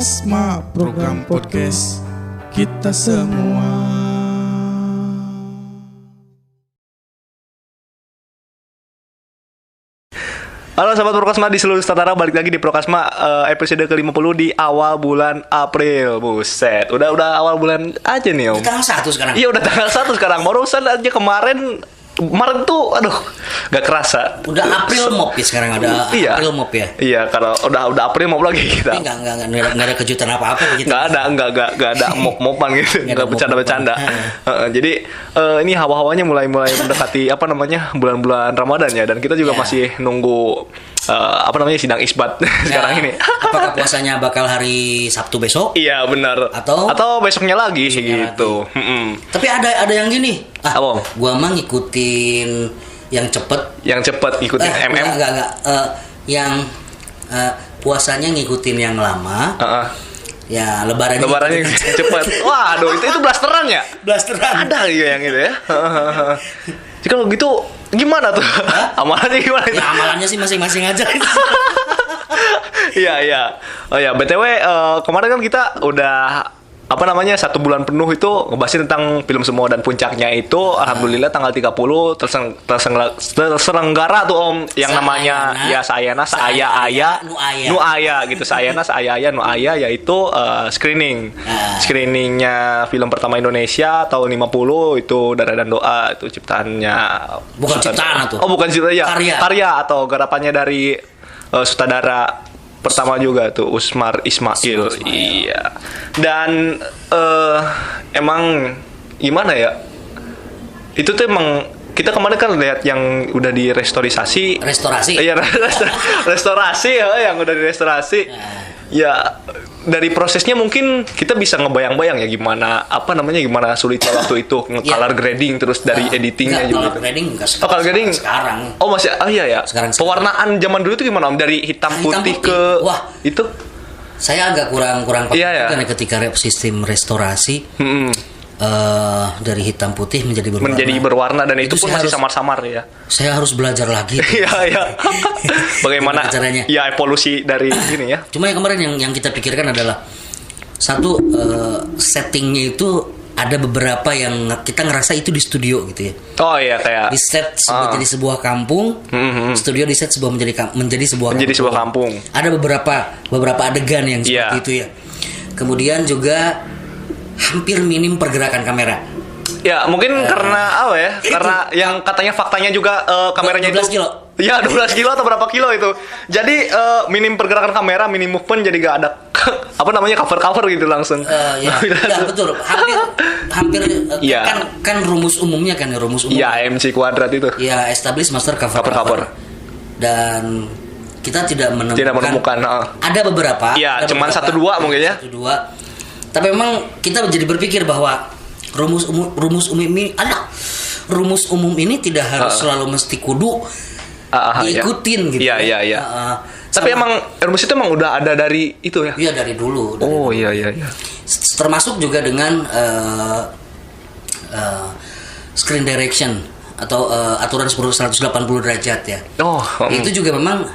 Prokasma, program podcast kita semua. Halo sahabat Prokasma di seluruh Nusantara, balik lagi di Prokasma episode ke-50 di awal bulan April. Buset, udah awal bulan aja nih Om. Tanggal 1 sekarang. Iya udah tanggal 1 sekarang. Barusan aja kemarin tuh aduh gak kerasa. Udah April mop ya sekarang, ada iya. April mop ya. Iya, karena udah April mop lagi kita. Tapi enggak ada kejutan apa-apa gitu. Enggak ada mop-mopan gitu. Enggak bercanda-bercanda. Jadi ini hawa-hawanya mulai mendekati bulan-bulan Ramadan ya, dan kita juga masih nunggu sidang isbat sekarang ini. Apakah puasanya bakal hari Sabtu besok? Iya benar. Atau besoknya lagi gitu. Tapi ada yang gini. Apa? Gua mah ngikutin yang cepet. Yang cepet ikutin MM. Enggak. Yang puasanya ngikutin yang lama. Ya lebarannya cepet. Waduh, itu blasteran ya? Blasteran. Ada yang gitu ya. Jadi kalau gitu gimana tuh? Amalannya gimana? Ya amalannya sih masing-masing aja. Iya. Oh ya, BTW kemarin kan kita udah 1 bulan penuh itu ngebahasin tentang film semua, dan puncaknya itu alhamdulillah tanggal 30 terselenggara tuh Om yang namanya ya Saayana Saaya Nu Aya gitu. Saayana Saaya Nu Aya, yaitu screeningnya film pertama Indonesia tahun 50 itu Darah dan Doa, itu ciptaannya bukan ciptaan tuh. Oh bukan ciptaan ya. Karya atau garapannya dari sutradara pertama juga tuh Usmar Ismail. Iya. Dan emang gimana ya? Itu tuh emang kita kemarin kan lihat yang udah direstorasi. Iya, restorasi ya, yang udah direstorasi. Ya dari prosesnya mungkin kita bisa ngebayang-bayang ya gimana sulitnya waktu itu color grading, terus dari editingnya juga. Color grading color grading sekarang. Oh masih iya ya. Sekarang. Pewarnaan zaman dulu itu gimana Om? Dari hitam putih ke itu? Saya agak kurang paham karena ketika sistem restorasi. Dari hitam putih menjadi berwarna dan itu pun masih samar-samar ya. Saya harus belajar lagi. Iya. Bagaimana caranya? Ya evolusi dari ini ya. Cuma yang kemarin yang kita pikirkan adalah satu, settingnya itu ada beberapa yang kita ngerasa itu di studio gitu ya. Oh iya, kayak di set menjadi sebuah kampung. Studio di set menjadi sebuah kampung. Ada beberapa adegan yang seperti itu ya. Kemudian juga hampir minim pergerakan kamera. Ya, mungkin karena apa ya? Karena yang katanya faktanya juga kameranya 12 kilo. Iya, 12 kilo atau berapa kilo itu. Jadi minim pergerakan kamera, minim movement, jadi gak ada cover gitu langsung. Ya betul. Hampir kan rumus umumnya kan. Iya, MC kuadrat itu. Ya, establish master cover. Dan kita tidak menemukan. Ada beberapa. Iya, cuma 1-2 mungkin ya. 1-2. Tapi memang kita jadi berpikir bahwa rumus umum ini tidak harus selalu mesti kudu diikutin gitu. Iya. Tapi emang rumus itu emang udah ada dari itu ya? Iya, dari dulu. Iya. Termasuk juga dengan screen direction atau aturan 180 derajat ya. Itu juga memang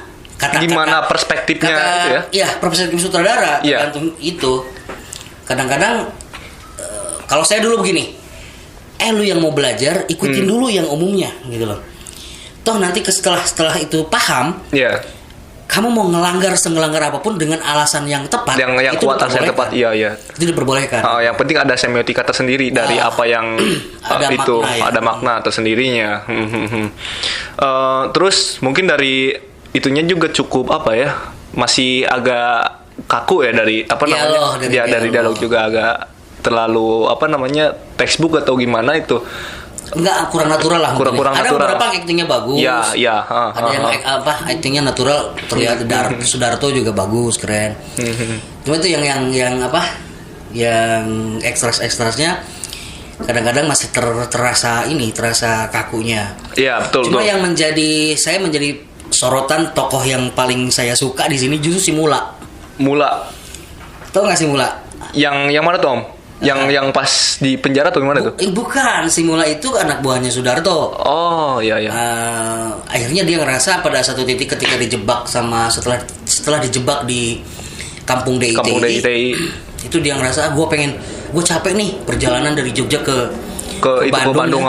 gimana perspektifnya itu ya? Iya, perspektif sutradara tergantung itu. Kadang-kadang kalau saya dulu begini, lu yang mau belajar ikutin dulu yang umumnya gitu loh. Toh nanti setelah itu paham, kamu mau ngelanggar apapun dengan alasan yang tepat, yang itu kuat, alasan yang tepat, iya. Itu diperbolehkan. Yang penting ada semiotika tersendiri dari apa yang ada makna tersendirinya. Terus mungkin dari itunya juga cukup masih agak kaku ya dari dari dialog juga agak terlalu textbook atau gimana itu. Enggak, kurang natural lah. Kurang ada natural. beberapa actingnya bagus. Iya. Ada yang actingnya natural, terlihat Sudarto juga bagus, keren. Cuma itu yang ekstras-ekstrasnya kadang-kadang masih terasa kakunya. Iya, betul. Cuma yang menjadi sorotan tokoh yang paling saya suka di sini justru si Mula. Tahu nggak si Mula? Yang mana tuh Om? Yang pas di penjara tuh gimana tuh? Bukan, si Mula itu anak buahnya Sudarto. Oh iya. Akhirnya dia ngerasa pada satu titik ketika dijebak setelah dijebak di kampung DITI. Kampung DITI. Itu dia ngerasa gue capek nih perjalanan dari Jogja ke Bandung.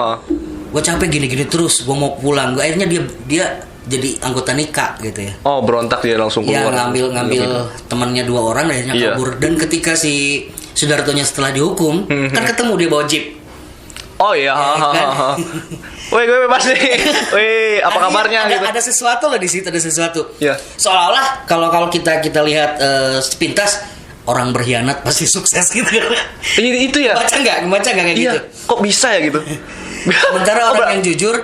Gue capek gini-gini terus, gue mau pulang. Akhirnya dia jadi anggota Nika gitu ya. Oh, berontak dia langsung keluar. Ya, ngambil temannya 2 orang dan akhirnya kabur. Dan ketika si Sudartonya setelah dihukum, kan ketemu dia bawa jeep. Oh iya, kan? Woi, gue bebas nih. Woi, apa kabarnya ada, gitu? Ada sesuatu lah di situ, ada sesuatu. Iya. Seolah-olah kalau kita lihat sepintas orang berkhianat pasti sukses gitu. Itu ya. Baca nggak kayak iya. gitu? Kok bisa ya gitu? Sementara orang yang jujur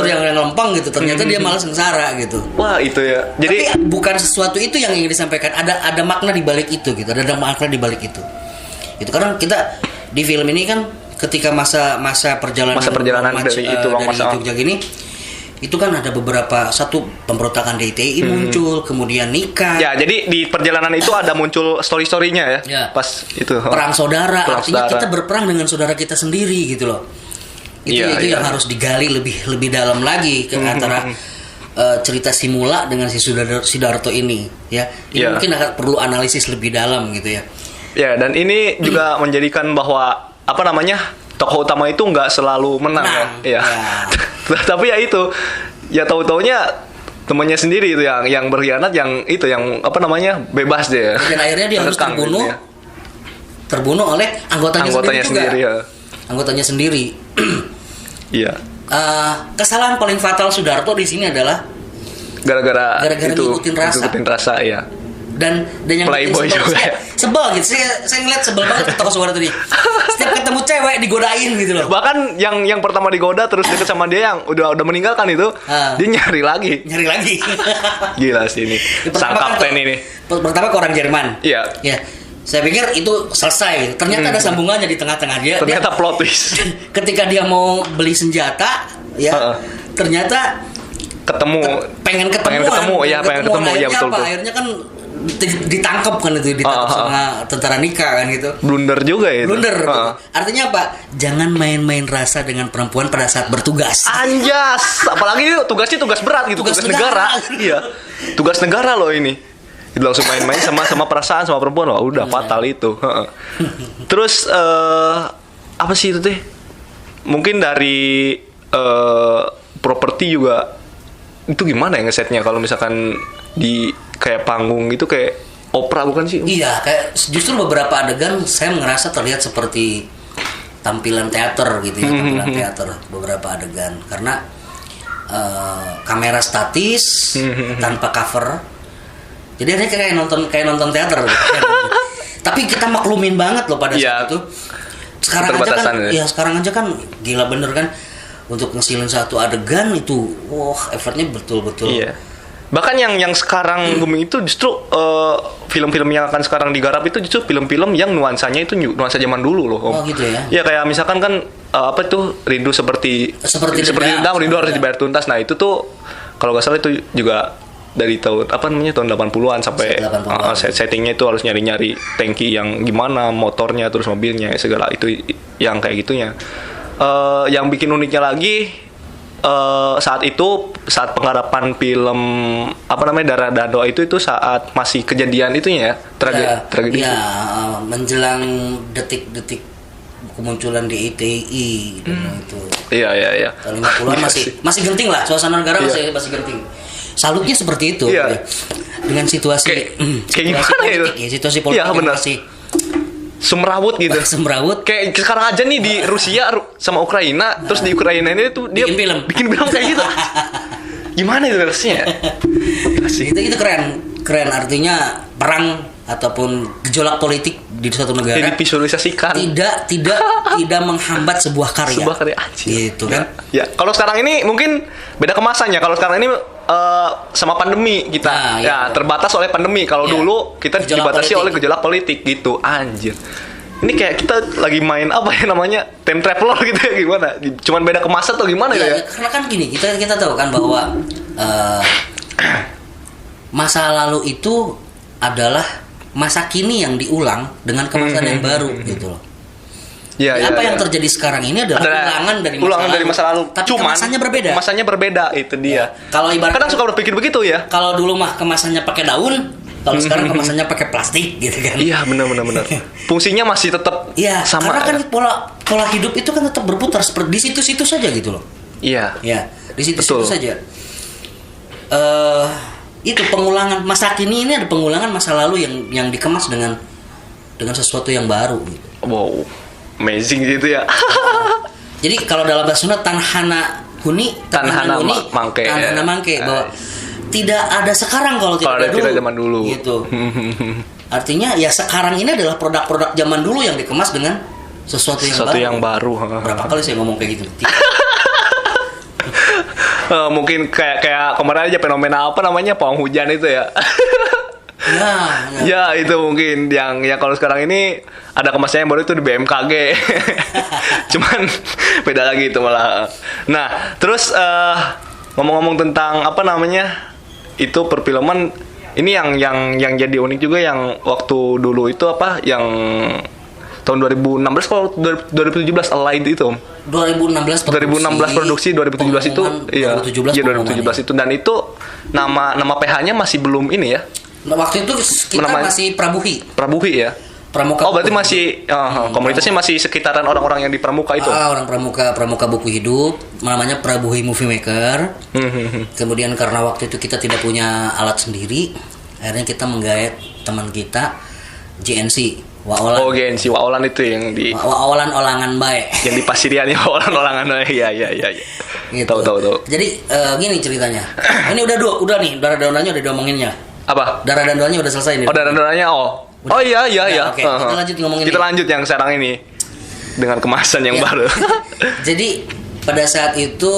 yang lempeng gitu, ternyata dia malah sengsara gitu. Wah, itu ya. Jadi tapi bukan sesuatu itu yang ingin disampaikan. Ada makna di balik itu gitu. Ada makna di balik itu. Itu karena kita di film ini kan ketika masa perjalanan dari itu Bang dari Jogja gini, itu kan ada beberapa pemberontakan DITI muncul, kemudian Nika. Ya, jadi di perjalanan itu ada muncul story-storynya ya. Pas itu perang saudara, artinya kita berperang dengan saudara kita sendiri gitu loh. Itu yang harus digali lebih dalam lagi ke antara cerita Simula dengan si Sidarto ini ya. Ini mungkin akan perlu analisis lebih dalam gitu ya. Ya, dan ini juga menjadikan bahwa tokoh utama itu nggak selalu menang. Ya. Tapi ya itu, ya tahu-taunya temannya sendiri itu yang berkhianat, yang bebas dia. Dan akhirnya dia harus terbunuh oleh anggotanya sendiri juga. Anggotanya sendiri. Iya. Kesalahan paling fatal Sudarto di sini adalah gara-gara ngikutin rasa ya. Dan yang Playboy juga. Sebel gitu. Saya ngeliat sebel banget tokoh Sudarto tadi. Setiap ketemu cewek digodain gitu loh. Bahkan yang pertama digoda terus deket sama dia yang udah meninggalkan itu, dia nyari lagi. Gila sih ini. Sang kapten ini. Pertama ke orang Jerman. Iya. Ya. Saya pikir itu selesai. Ternyata ada sambungannya di tengah-tengah dia. Ternyata plot twist. Ketika dia mau beli senjata, ya. Ternyata pengen ketemu ya betul. Akhirnya kan ditangkap kan itu sama tentara Nika kan gitu. Blunder juga ya. Artinya apa? Jangan main-main rasa dengan perempuan pada saat bertugas. Anjas, apalagi itu tugas berat gitu, tugas negara. Iya. Tugas negara loh ini. Itu langsung main-main sama perasaan sama perempuan. Wah, udah fatal itu. Terus apa sih itu teh? Mungkin dari properti juga itu gimana ya ngesetnya kalau misalkan di kayak panggung gitu, kayak opera bukan sih? Iya, kayak justru beberapa adegan saya ngerasa terlihat seperti tampilan teater gitu ya, tampilan teater beberapa adegan karena kamera statis tanpa cover. Jadi ini kayak nonton teater gitu. Tapi kita maklumin banget loh pada saat itu. Sekarang aja kan gila bener kan. Untuk ngesilin satu adegan itu, effortnya betul-betul. Iya. Bahkan yang sekarang booming itu justru film-film yang akan sekarang digarap itu justru film-film yang nuansanya itu nuansa zaman dulu loh. Oh gitu ya. Ya kayak misalkan kan Rindu seperti Dendam, Rindu harus dibayar tuntas. Nah itu tuh kalau nggak salah itu juga dari tahun 80-an sampai 80-an. Settingnya itu harus nyari tangki yang gimana, motornya terus mobilnya segala itu yang kayak gitunya. Yang bikin uniknya lagi saat penggarapan film Darah Dado itu saat masih kejadian itunya ya, tragedi. Ya, menjelang detik-detik kemunculan di ITI itu. Iya. Tahun 50-an masih genting lah, suasana negara masih genting. Salutnya seperti itu. Iya. Dengan situasi kayak gimana itu? Situasi politik masih semrawut gitu. Kayak sekarang aja nih di Rusia sama Ukraina, terus di Ukraina ini tuh dia bikin film kayak gitu. Gimana itu rasanya? Itu keren artinya perang ataupun gejolak politik di suatu negara divisualisasikan. Tidak menghambat sebuah karya. Gitu kan? Ya, kalau sekarang ini mungkin beda kemasannya. Kalau sekarang ini sama pandemi kita terbatas oleh pandemi. Kalau dulu kita dibatasi oleh gejolak politik gitu. Anjir. Ini kayak kita lagi main time traveler gitu ya, gimana? Cuman beda kemasan atau gimana ya? Karena kan gini, kita tahu kan bahwa masa lalu itu adalah masa kini yang diulang dengan kemasan yang baru gitu loh. Apa yang terjadi sekarang ini adalah ulangan dari masa lalu. Tapi kemasannya berbeda. Itu dia. Kalau ibarat kadang suka berpikir begitu ya. Kalau dulu mah kemasannya pakai daun, Kalau sekarang kemasannya pakai plastik gitu kan. Iya, benar. Fungsinya masih tetap sama. Karena kan pola hidup itu kan tetap berputar seperti di situ-situ saja gitu loh. Iya. Ya, di situ-situ saja. Itu pengulangan masa kini ini ada pengulangan masa lalu yang dikemas dengan sesuatu yang baru gitu. Wow. Amazing gitu ya. Jadi kalau dalam bahasa Sunda tanhana mangke bahwa tidak ada sekarang kalau tidak ada zaman dulu. Gitu. Artinya ya sekarang ini adalah produk-produk zaman dulu yang dikemas dengan sesuatu yang baru. Berapa kali saya ngomong kayak gitu? Mungkin kayak kemarin aja fenomena apa namanya pawang hujan itu ya. Ya itu mungkin yang kalau sekarang ini ada kemasannya yang baru itu di BMKG. Cuman beda lagi itu malah. Nah terus ngomong-ngomong tentang apa namanya itu perfilman ini yang jadi unik juga yang waktu dulu itu apa yang tahun 2016 kalau 2017 Aligned itu 2016 produksi 2017 itu iya 2017 itu dan itu nama PH-nya masih belum ini ya. Waktu itu kita masih Prabuhi ya. Pramuka. Berarti masih komunitasnya masih sekitaran orang-orang yang di Pramuka itu. Orang Pramuka buku hidup, namanya Prabuhi Movie Maker. Kemudian karena waktu itu kita tidak punya alat sendiri, akhirnya kita menggait teman kita JNC. Waolan. GNC Waolan itu yang di Waolan Olangan Bae. Yang di Pasirian ya Waolan Olangan Bae. Iya. Gitu. Tahu. Jadi gini ceritanya. Ini udah nih, darah-darahnya udah diomonginnya. Apa? Darah-darahnya udah selesai nih. Darah-darahnya iya. Oke, kita lanjut ngomongin Kita lanjut yang sekarang ini dengan kemasan yang baru. Jadi pada saat itu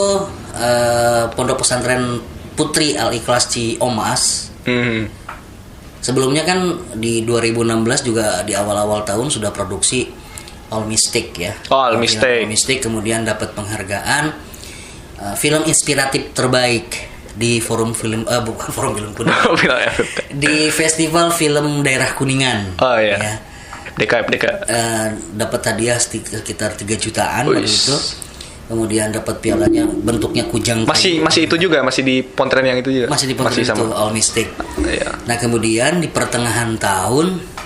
Pondok Pesantren Putri Al-Ikhlas Ciomas. Sebelumnya kan di 2016 juga di awal-awal tahun sudah produksi All Mystic ya. All Mystic kemudian dapat penghargaan film inspiratif terbaik di di Festival Film Daerah Kuningan. Ya. DKF. Dapat hadiah sekitar 3 jutaan waktu itu. Kemudian dapat pialanya bentuknya kujang. Masih itu juga, masih di Pontren yang itu juga. Masih di Pontren itu All Mystic. Iya. Nah, kemudian di pertengahan tahun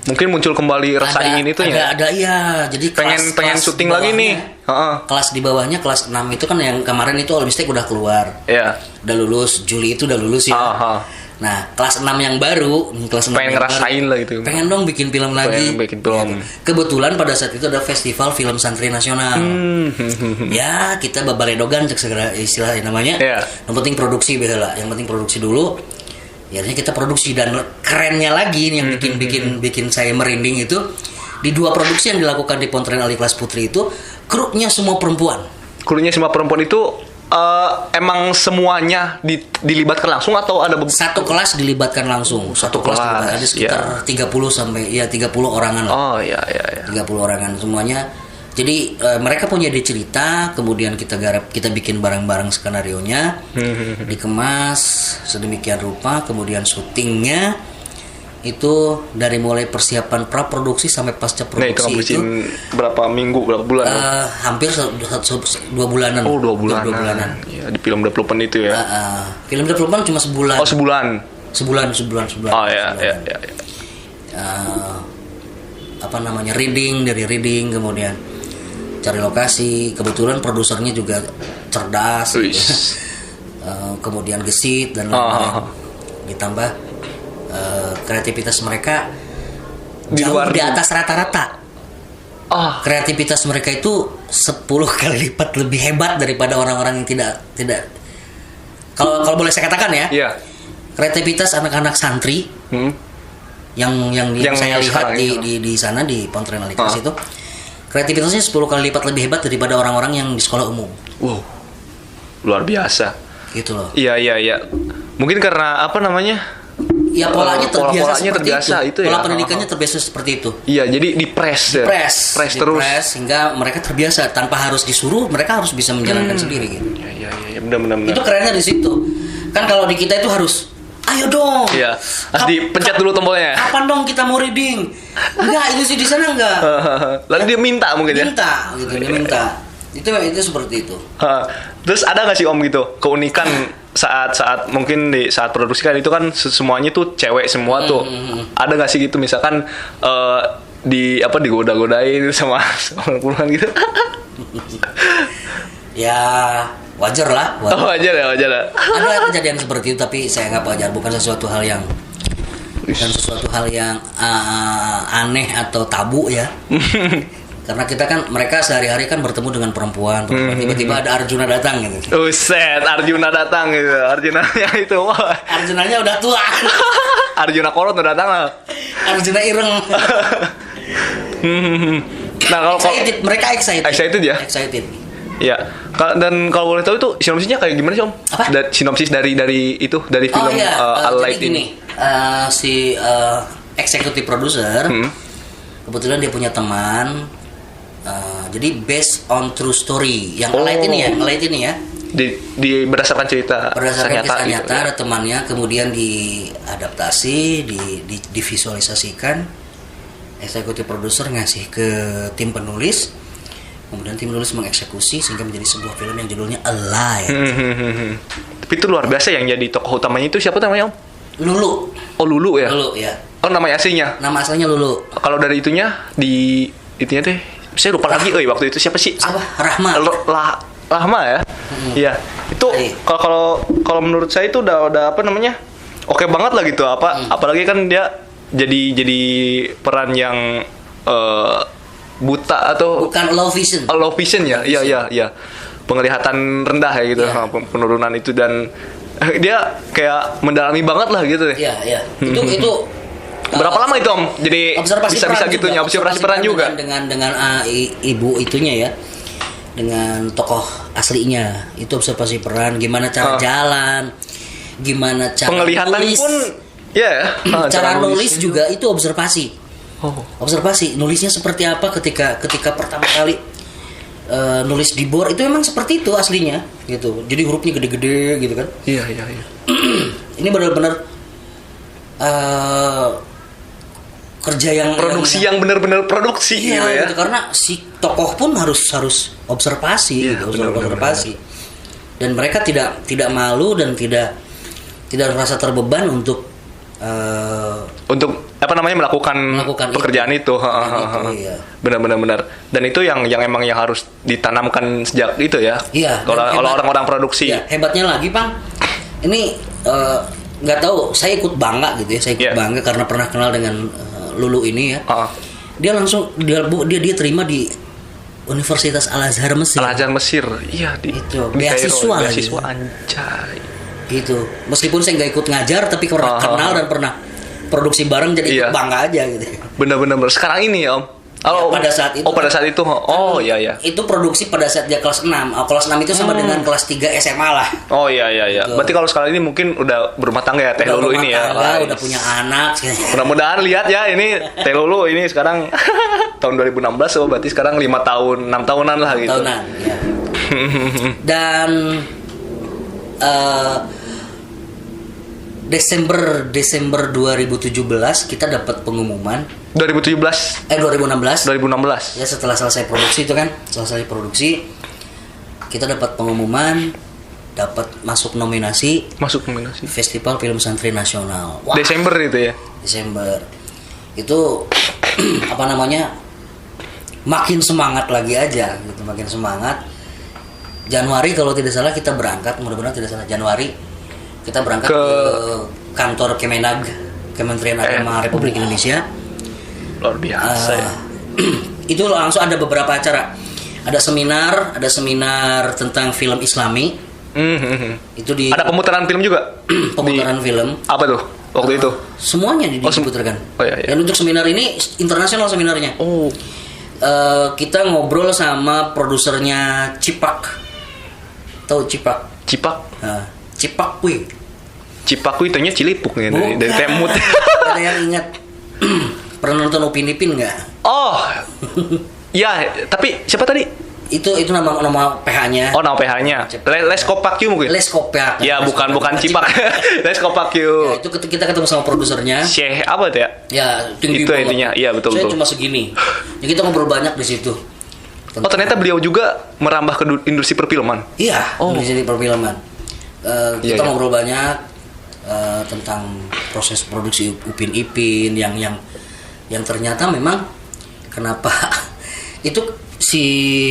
mungkin muncul kembali rasa ingin itu ya. Ada iya. Jadi pengen syuting lagi nih. Kelas di bawahnya kelas 6 itu kan yang kemarin itu All Mystic udah keluar. Iya. Udah lulus, Juli itu udah lulus ya. Nah, kelas 6 yang baru, pengen ngerasain lah gitu. Pengen dong bikin film lagi. Bikin film. Kebetulan pada saat itu ada Festival Film Santri Nasional. Ya, kita babaledogan cek segera istilahnya namanya. Yeah. Yang penting produksi bela. Yang penting produksi dulu. Ya, akhirnya kita produksi dan kerennya lagi nih yang bikin saya merinding itu di 2 produksi yang dilakukan di Pontren Al-Ikhlas Putri itu krunya semua perempuan. Krunya semua perempuan itu emang semuanya dilibatkan langsung atau ada satu kelas dilibatkan langsung. Satu kelas ada sekitar 30 sampai 30 orangan lah. 30 orangan semuanya. Jadi mereka punya ide cerita, kemudian kita bikin bareng-bareng skenarionya, dikemas sedemikian rupa, kemudian syutingnya itu dari mulai persiapan praproduksi sampai pasca produksi itu berapa minggu, berapa bulan? Hampir 2 bulanan. 2 bulanan. Ya, di film development itu ya. Film development cuma sebulan. Sebulan. Oh ya. Reading kemudian cari lokasi, kebetulan produsernya juga cerdas, kemudian gesit dan lain-lain. Ditambah kreativitas mereka jauh di atas rata-rata. Kreativitas mereka itu 10 kali lipat lebih hebat daripada orang-orang yang tidak. Kalau boleh saya katakan ya. Yeah. Kreativitas anak-anak santri yang saya lihat di sana di Pontren Al-Ikhlas itu. Kreativitasnya 10 kali lipat lebih hebat daripada orang-orang yang di sekolah umum. Wow, luar biasa. Gitu loh. Iya. Mungkin karena apa namanya? Ya polanya terbiasa itu. Pola ya. pendidikannya terbiasa seperti itu. Iya, jadi dipres terus. Sehingga mereka terbiasa tanpa harus disuruh, mereka harus bisa menjalankan sendiri. Gitu. Iya, benar. Itu kerennya di situ. Kan kalau di kita itu harus ayo dong. Iya. Dipencet dulu tombolnya. Kapan dong kita mau reading? Enggak, itu sih di sana enggak. Lalu dia minta mungkin ya. Dia minta. Itu seperti itu. Terus ada nggak sih Om gitu keunikan saat mungkin di saat produksi kan itu kan semuanya tuh cewek semua tuh. Ada nggak sih gitu misalkan digoda-godain sama perempuan gitu? Ya wajar lah. Wajar ya. Ada kejadian seperti itu tapi saya nggak wajar, bukan sesuatu hal yang aneh atau tabu ya. Karena kita kan mereka sehari-hari kan bertemu dengan perempuan. Tiba-tiba ada Arjuna datang gitu. Uset, Arjuna datang gitu. Arjunanya itu. Wah. Arjunanya udah tua. Arjuna Kolot udah datang lah. Arjuna ireng. Nah, kalau mereka excited ya. Excited. Iya. Dan kalau boleh tahu itu sinopsisnya kayak gimana sih Om? Apa? Sinopsis dari film Alight ini. Si executive producer kebetulan dia punya teman. Jadi based on true story yang Alight ini ya. Di berdasarkan kisah nyata gitu, ada temannya, kemudian diadaptasi, divisualisasikan. Eksekutif produser ngasih ke tim penulis, kemudian tim penulis mengeksekusi sehingga menjadi sebuah film yang judulnya Alight. Tapi itu luar biasa, yang jadi tokoh utamanya itu siapa namanya Om? Lulu. Oh Lulu ya. Oh nama aslinya. Nama aslinya Lulu. Kalau dari itunya teh saya lupa lagi waktu itu siapa sih? Apa? Rahma ya. Iya. Itu kalau menurut saya itu udah apa namanya? Oke banget lah gitu apalagi kan dia jadi peran yang buta atau bukan low vision ya. Iya. Penglihatan rendah ya gitu. Penurunan itu dan dia kayak mendalami banget lah gitu deh. Iya. Itu berapa lama itu Om? Jadi bisa gitu observasi peran juga dengan ibu itunya ya. Dengan tokoh aslinya. Itu observasi peran, gimana cara jalan, gimana cara penglihatan nulis. Pun cara nulis juga itu observasi. Observasi nulisnya seperti apa ketika pertama kali nulis di board itu memang seperti itu aslinya gitu. Jadi hurufnya gede-gede gitu kan. Iya. Ini benar-benar kerja yang produksi yang benar-benar produksi gitu ya. Gitu, karena si tokoh pun harus observasi observasi. Dan mereka tidak malu dan tidak merasa terbeban untuk melakukan pekerjaan itu. Iya. Benar. Dan itu yang emang yang harus ditanamkan sejak itu ya. Iya. Kalau orang-orang produksi. Ya, hebatnya lagi, Pang. Ini nggak tahu, saya ikut bangga gitu ya. Saya ikut bangga karena pernah kenal dengan Lulu ini ya. Dia langsung dia terima di Universitas Al-Azhar Mesir. Iya itu beasiswa anjay. Gitu. Meskipun saya nggak ikut ngajar tapi pernah kenal dan pernah produksi bareng, jadi ikut bangga aja gitu. Benar. Sekarang ini ya Om. Pada saat itu. Iya. Itu produksi pada saat dia kelas 6. Kelas 6 itu sama dengan kelas 3 SMA lah. Oh iya. Gitu. Berarti kalau sekarang ini mungkin udah berumah tangga ya Teh Lulu ini ya. Udah punya anak. Mudah-mudahan lihat ya ini Teh Lulu ini sekarang tahun 2016, berarti sekarang 6 tahunan lah gitu. Tahunan, ya. Dan Desember 2017 kita dapat pengumuman. 2016. Ya setelah selesai produksi kita dapat pengumuman, dapat masuk nominasi Festival Film Santri Nasional. Wah. Desember itu ya. Desember. Itu makin semangat lagi aja gitu, makin semangat. Januari kalau tidak salah kita berangkat, mudah-mudahan tidak salah, Januari kita berangkat ke kantor Kemenag, Kementerian Agama Republik Indonesia. Luar biasa ya. Itu langsung ada beberapa acara. Ada seminar tentang film Islami. Itu ada pemutaran film juga. Pemutaran film. Apa tuh waktu itu? Semuanya diputarkan. Iya. Dan untuk seminar ini internasional seminarnya. Kita ngobrol sama produsernya Cipak. Tahu Cipak? Cipakui. Cipakui itunya Cilipuk nih dari Temut. Ada yang ingat? Pernah nonton Upin Ipin nggak? Oh, ya. Tapi siapa tadi? Itu nama PH-nya. Oh, nama PH-nya. Leskopakyu mungkin. Leskopak. Ya, bukan Cipak. Leskopakyu. Ya, itu kita ketemu sama produsernya. Syekh apa tuh ya? Ya, tinggi itu banget. intinya. Iya, betul. Saya cuma segini. Ya, kita ngobrol banyak di situ. Oh, ternyata beliau juga merambah ke industri perfilman. Iya, industri perfilman. Kita ngobrol banyak tentang proses produksi Upin Ipin yang ternyata memang kenapa itu si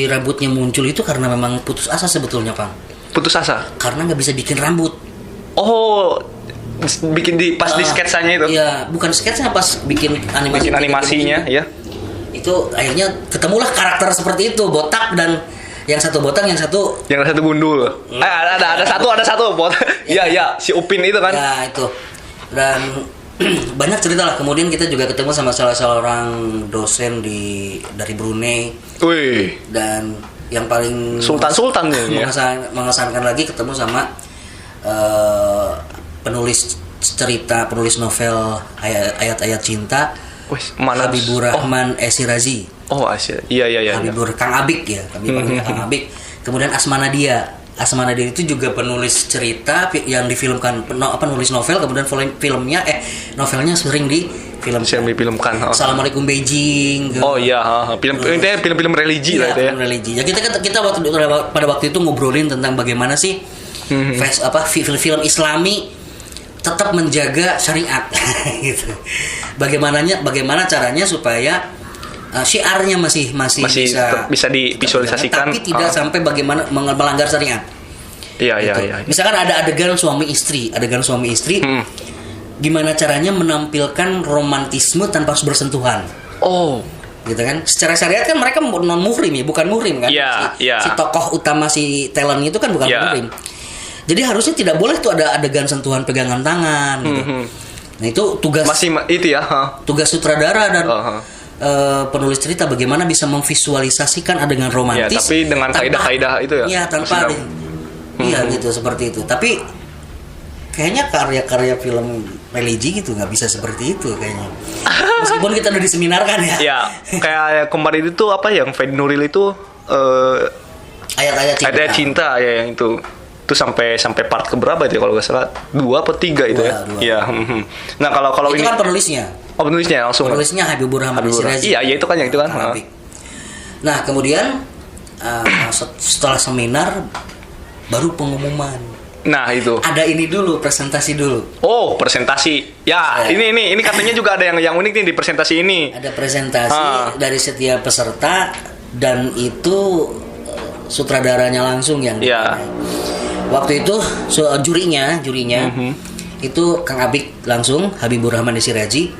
rambutnya muncul itu karena memang putus asa sebetulnya, Bang. Putus asa? Karena nggak bisa bikin rambut. Oh, bikin di sketsanya itu? Iya, bukan sketsanya, pas bikin animasinya, ya. Itu akhirnya ketemulah karakter seperti itu, botak dan yang satu botak, yang satu gundul. Ada satu botak. Iya, si Upin itu kan. Ya, itu. Dan banyak cerita lah. Kemudian kita juga ketemu sama salah seorang dosen dari Brunei. Wih. Dan yang paling sultan ya. mengesankan lagi ketemu sama penulis cerita, penulis novel ayat-ayat cinta. Habibur Rahman Esirazi. Oh, Asia. Iya. Habibur Kang Abik ya, kami panggilnya Kang Abik. Kemudian Asma Nadia itu juga penulis cerita yang difilmkan, nulis novel, kemudian novelnya sering difilmkan. Assalamualaikum Beijing. Oh iya, film-film religi lah itu ya. Religi. Ya kita pada waktu itu ngobrolin tentang bagaimana sih film Islami tetap menjaga syariat gitu. Bagaimana caranya supaya syiarnya masih bisa divisualisasikan, tapi tidak sampai bagaimana melanggar syariat. Iya. Misalkan ada adegan suami istri, gimana caranya menampilkan romantisme tanpa harus bersentuhan. Oh, gitu kan? Secara syariat kan mereka non muhrim ya, bukan muhrim kan? Si tokoh utama si talent itu kan bukan muhrim. Jadi harusnya tidak boleh tuh ada adegan sentuhan pegangan tangan gitu. Nah, itu tugas tugas sutradara dan penulis cerita bagaimana bisa memvisualisasikan adegan romantis. Ya, tapi dengan kaidah-kaidah itu ya. Iya, tanpa gitu seperti itu. Tapi kayaknya karya-karya film religi gitu nggak bisa seperti itu kayaknya. Meskipun kita udah diseminarkan ya. Ya, kayak kemarin itu yang Fedi Nuril itu ayat-ayat cinta ya, yang itu sampai part keberapa itu ya, kalau nggak salah 2 atau 3 itu ya. Iya. Nah, kalau itu ini kan penulisnya. Oh, penulisnya langsung. Penulisnya Habibur Rahman Esirazi. Iya, itu kan yang itu kan. Nah, kemudian setelah seminar baru pengumuman. Nah, itu. Ada ini dulu, presentasi dulu. Oh, presentasi. Ya, ini katanya juga ada yang unik nih di presentasi ini. Ada presentasi dari setiap peserta dan itu sutradaranya langsung yang waktu itu jurinya itu Kang Abik langsung, Habibur Rahman Esirazi.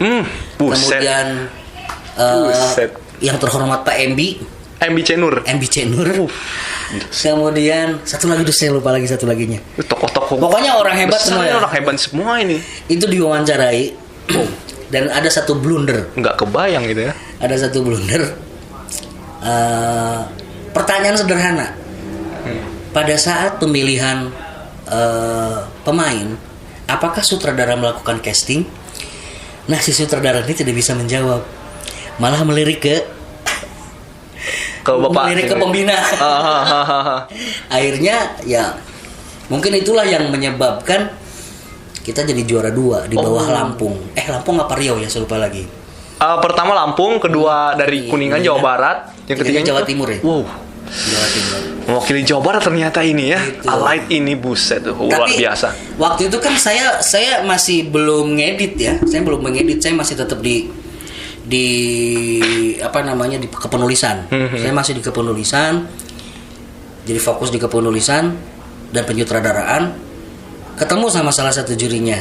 Kemudian yang terhormat Pak MB Cenur. Kemudian satu lagi saya lupa lagi satu laginya. Tokoh-tokoh. Pokoknya orang hebat semua. Orang hebat semua ini. Itu diwawancarai. Dan ada satu blunder. Nggak kebayang gitu ya. Ada satu blunder. Pertanyaan sederhana. Pada saat pemilihan pemain, apakah sutradara melakukan casting? Nah, si sutradara ini tidak bisa menjawab, malah melirik ke pembina. Akhirnya ya mungkin itulah yang menyebabkan kita jadi juara 2 di bawah Lampung. Lampung apa Riau ya, saya lupa lagi. Pertama Lampung, kedua dari Kuningan Jawa Barat, yang ketiganya Jawa Timur ya. Jawa Timur. Mewakili Jawa Barat ternyata ini ya. Gitu. Alight ini buset tuh, luar biasa. Waktu itu kan saya masih belum ngedit ya. Saya belum mengedit, saya masih tetap di kepenulisan. Saya masih di kepenulisan. Jadi fokus di kepenulisan dan penyutradaraan. Ketemu sama salah satu jurinya.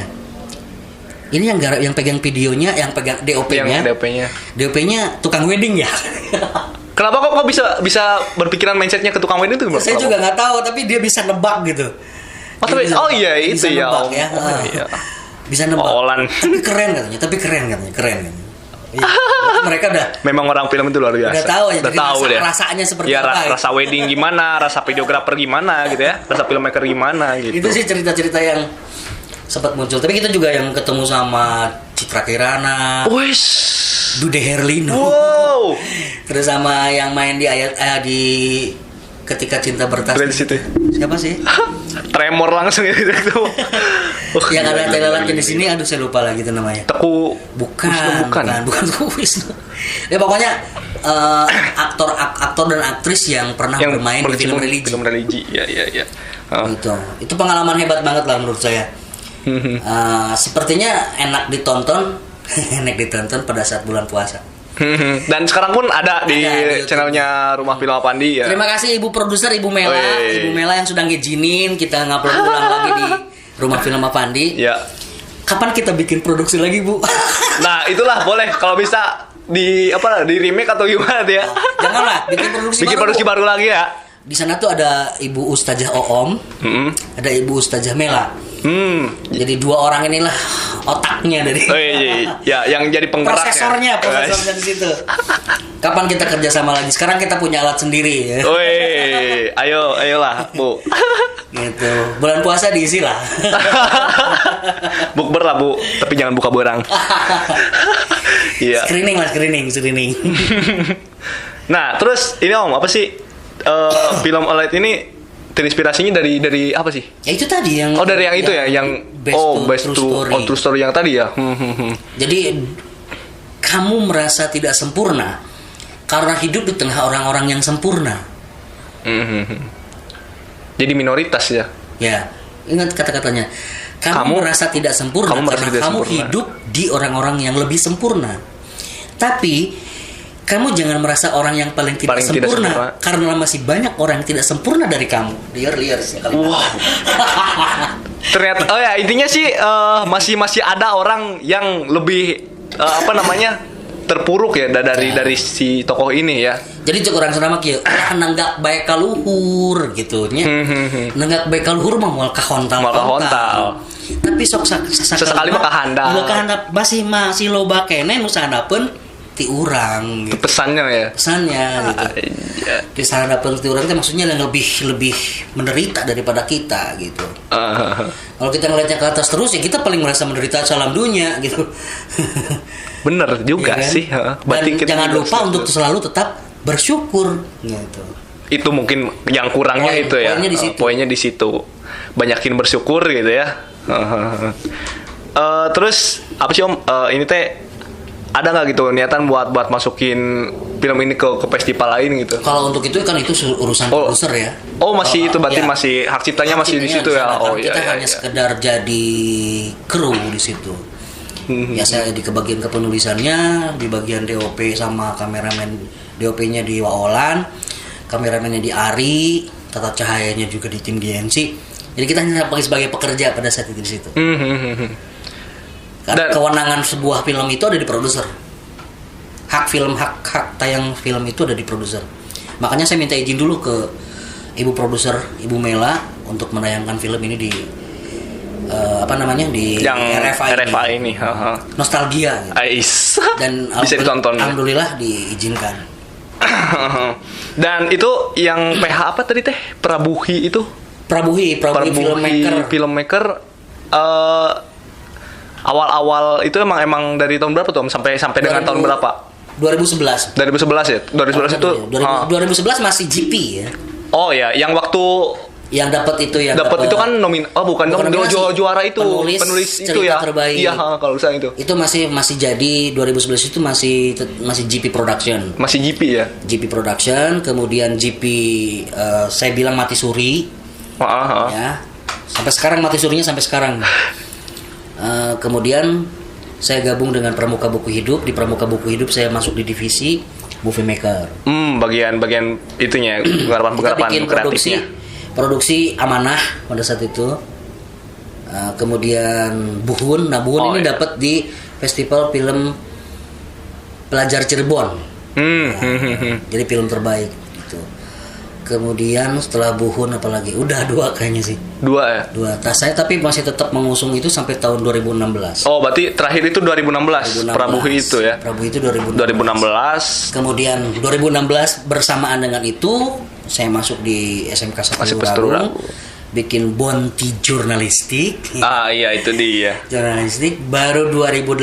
Ini yang pegang videonya, yang pegang DOP-nya. DOP-nya tukang wedding ya. Kenapa kok bisa berpikiran mindsetnya ke tukang wedding itu? Saya juga nggak tahu, tapi dia bisa nebak gitu. Itu ya. Bisa nebak. Tapi keren katanya. Iya. Mereka udah. Memang orang film itu luar biasa. Udah tahu deh. Rasanya seperti apa? Rasa wedding gimana, rasa videografer gimana gitu ya, rasa filmmaker gimana gitu. Itu sih cerita-cerita yang sempat muncul. Tapi kita juga yang ketemu sama Citra Kirana. Dude Herlino. Wow. Terus sama yang main di di Ketika Cinta Bertas. Siapa sih? tremor langsung gitu. Yang ada telelatnya di sini, aduh saya lupa lagi itu namanya. Teku bukan Teku Wisnu. Ya pokoknya aktor dan aktris yang pernah bermain di film religi. Ya. Gitu. Itu pengalaman hebat banget lah menurut saya. Sepertinya enak ditonton pada saat bulan puasa. Dan sekarang pun ada di channelnya Rumah Film Apandi ya. Terima kasih Ibu produser Ibu Mela yang sudah ngizinin kita ngupload ulang lagi di Rumah Film Apandi. Ya. Kapan kita bikin produksi lagi, Bu? Nah, itulah boleh kalau bisa di remake atau gimana tuh ya. Janganlah bikin produksi baru lagi ya. Di sana tuh ada Ibu Ustazah Oom, ada Ibu Ustazah Mela. Jadi dua orang inilah otaknya dari. Ya, yang jadi penggerak. Prosesornya di situ. Kapan kita kerja sama lagi? Sekarang kita punya alat sendiri. Ya. Ayolah, Bu. Gitu. Bulan puasa diisi lah. Bukber lah, Bu. Tapi jangan buka borang. Iya. Screening. Nah, terus ini Om, apa sih film Alight ini terinspirasinya dari apa sih? Ya itu tadi yang. Dari yang itu ya, yang based true story yang tadi ya. Jadi kamu merasa tidak sempurna karena hidup di tengah orang-orang yang sempurna. Jadi minoritas ya. Ya, ingat kata-katanya. Kamu merasa tidak sempurna karena kamu hidup di orang-orang yang lebih sempurna. Tapi kamu jangan merasa orang yang paling tidak sempurna karena masih banyak orang yang tidak sempurna dari kamu. Liar sekali. Wow. Ternyata intinya sih masih ada orang yang lebih terpuruk ya dari si tokoh ini ya. Jadi cek orang sana mah kieu, nanggak bae ka luhur gitu nya. Nanggak bae ka luhur mah moal kahontal. Tapi sok sesekali mah kahandap. Masih loba keneh nu sahandapeun ti urang gitu. Pesannya gitu. Di sahandapeun ti urang itu maksudnya yang lebih menderita daripada kita gitu. Kalau kita ngeliatnya ke atas terus ya kita paling merasa menderita salam dunia gitu. Bener juga ya kan? Sih. Dan jangan lupa untuk selalu tetap bersyukur gitu. Itu mungkin yang kurangnya itu ya. Poinnya di situ. Banyakin bersyukur gitu ya. Terus apa sih Om? Ini teh ada nggak gitu niatan buat masukin film ini ke festival lain gitu? Kalau untuk itu kan itu urusan produser ya. Masih itu berarti masih hak ciptanya masih di situ ya. Kita hanya sekedar jadi kru di situ. Ya saya di kebagian kepenulisannya, di bagian DOP sama kameramen DOP-nya di Waolan, kameramennya di Ari, tata cahayanya juga di tim GNC. Jadi kita hanya sebagai pekerja pada saat itu di situ. Karena kewenangan sebuah film itu ada di produser. Hak tayang film itu ada di produser. Makanya saya minta izin dulu ke Ibu produser, Ibu Mela untuk menayangkan film ini di di yang RFI ini. Nostalgia gitu. Dan bisa ditonton. Alhamdulillah diizinkan. Dan itu yang PH apa tadi teh? Prabuhi filmmaker. Awal-awal itu emang dari tahun berapa tuh? Sampai dengan tahun berapa? 2011 ya? 2011 itu 2011 masih GP ya. Oh ya, yang waktu yang dapat itu kan juara itu penulis itu ya terbaik. Iya, kalau saya itu masih jadi 2011 itu masih GP Production. Masih GP ya. GP Production, kemudian GP saya bilang mati suri. Ya. Sampai sekarang mati surinya sampai sekarang. Kemudian saya gabung dengan Pramuka Buku Hidup. Di Pramuka Buku Hidup saya masuk di divisi movie maker. Bagian itunya penggarapan kreatifnya. Produksi Amanah pada saat itu. Kemudian Buhun. Nah, Buhun ini dapat di Festival Film Pelajar Cirebon. Jadi film terbaik gitu. Kemudian setelah Buhun apalagi? Udah 2 kayaknya sih. 2 ya? 2. Saya tapi masih tetap mengusung itu sampai tahun 2016. Oh, berarti terakhir itu 2016. Prabuhi itu ya. Prabuhi itu 2016. Kemudian 2016 bersamaan dengan itu saya masuk di SMK 1 Ragung, bikin Bonti Jurnalistik. Iya itu dia. Jurnalistik baru 2018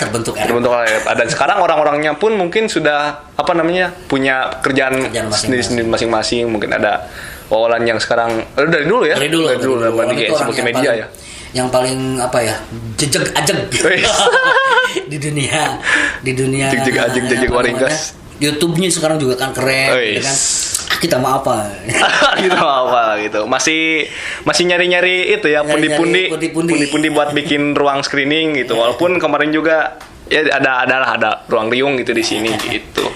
terbentuk RF. Dan sekarang orang-orangnya pun mungkin sudah punya kerjaan sendiri masing-masing. Mungkin ada Wawalan yang sekarang dari dulu ya? Dari dulu. Di GSI Multimedia ya. Yang paling apa ya? Jejeg-ajeg di dunia Jejeg-ajeg Waringkas. YouTube-nya sekarang juga kan keren, gitu kan? Kita mau apa? gitu. Masih nyari-nyari itu ya, pundi-pundi buat bikin ruang screening gitu. Walaupun kemarin juga ya ada ruang riung gitu di sini gitu.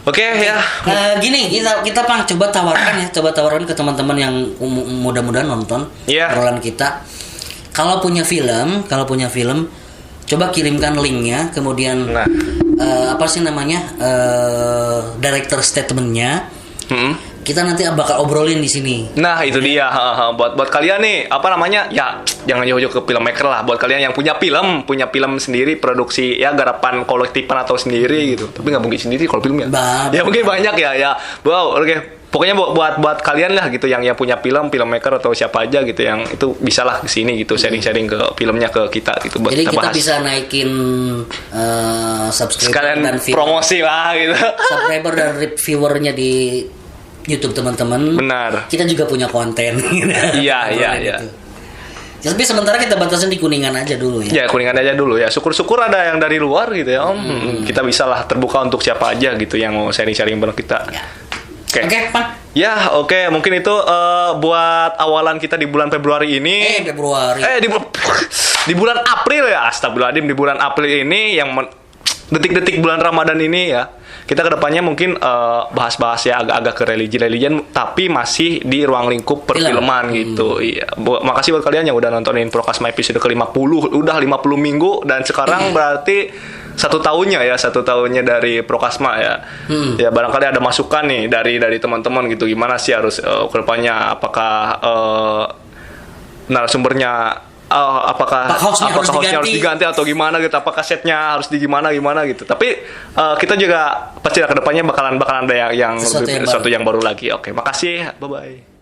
Oke ya. Gini kita coba tawarkan ke teman-teman yang mudah-mudahan nonton obrolan kita. Kalau punya film, coba kirimkan linknya, kemudian apa sih namanya, director statementnya. Kita nanti bakal obrolin di sini. Nah itu dia, buat kalian nih apa namanya, ya jangan jauh-jauh ke filmmaker lah. Buat kalian yang punya film sendiri, produksi ya garapan kolektifan atau sendiri gitu. Tapi nggak mungkin sendiri kalau filmnya. Ya mungkin banyak ya. Wow, oke. Pokoknya buat kalian lah gitu yang punya filmmaker atau siapa aja gitu yang itu bisalah ke sini gitu sharing ke filmnya ke kita gitu buat jadi kita bahas. Bisa naikin subscriber sekalian dan promosi lah gitu. Subscriber dan viewernya di YouTube teman-teman. Benar. Kita juga punya konten. Iya. Gitu. Tapi sementara kita batasin di Kuningan aja dulu ya. Ya Kuningan aja dulu ya. Syukur-syukur ada yang dari luar gitu ya Om. Kita bisa lah terbuka untuk siapa aja gitu yang mau sharing bareng kita. Ya. Oke, Pak. Ya, oke. Mungkin itu buat awalan kita di bulan Februari ini. Di bulan April ya. Astagfirullahaladzim, di bulan April ini yang detik-detik bulan Ramadan ini ya. Kita kedepannya mungkin bahas-bahas ya agak-agak ke religion, tapi masih di ruang lingkup perfilman gitu. Iya. Makasih buat kalian yang udah nontonin Prokasma episode ke-50. Udah 50 minggu dan sekarang berarti satu tahunnya dari Prokasma ya. Ya barangkali ada masukan nih dari teman-teman gitu, gimana sih harus kedepannya, apakah narasumbernya apakah hostnya harus diganti atau gimana gitu, apakah setnya harus gimana gitu. Tapi kita juga pasti kedepannya bakalan ada yang sesuatu yang baru lagi. Oke, makasih, bye bye.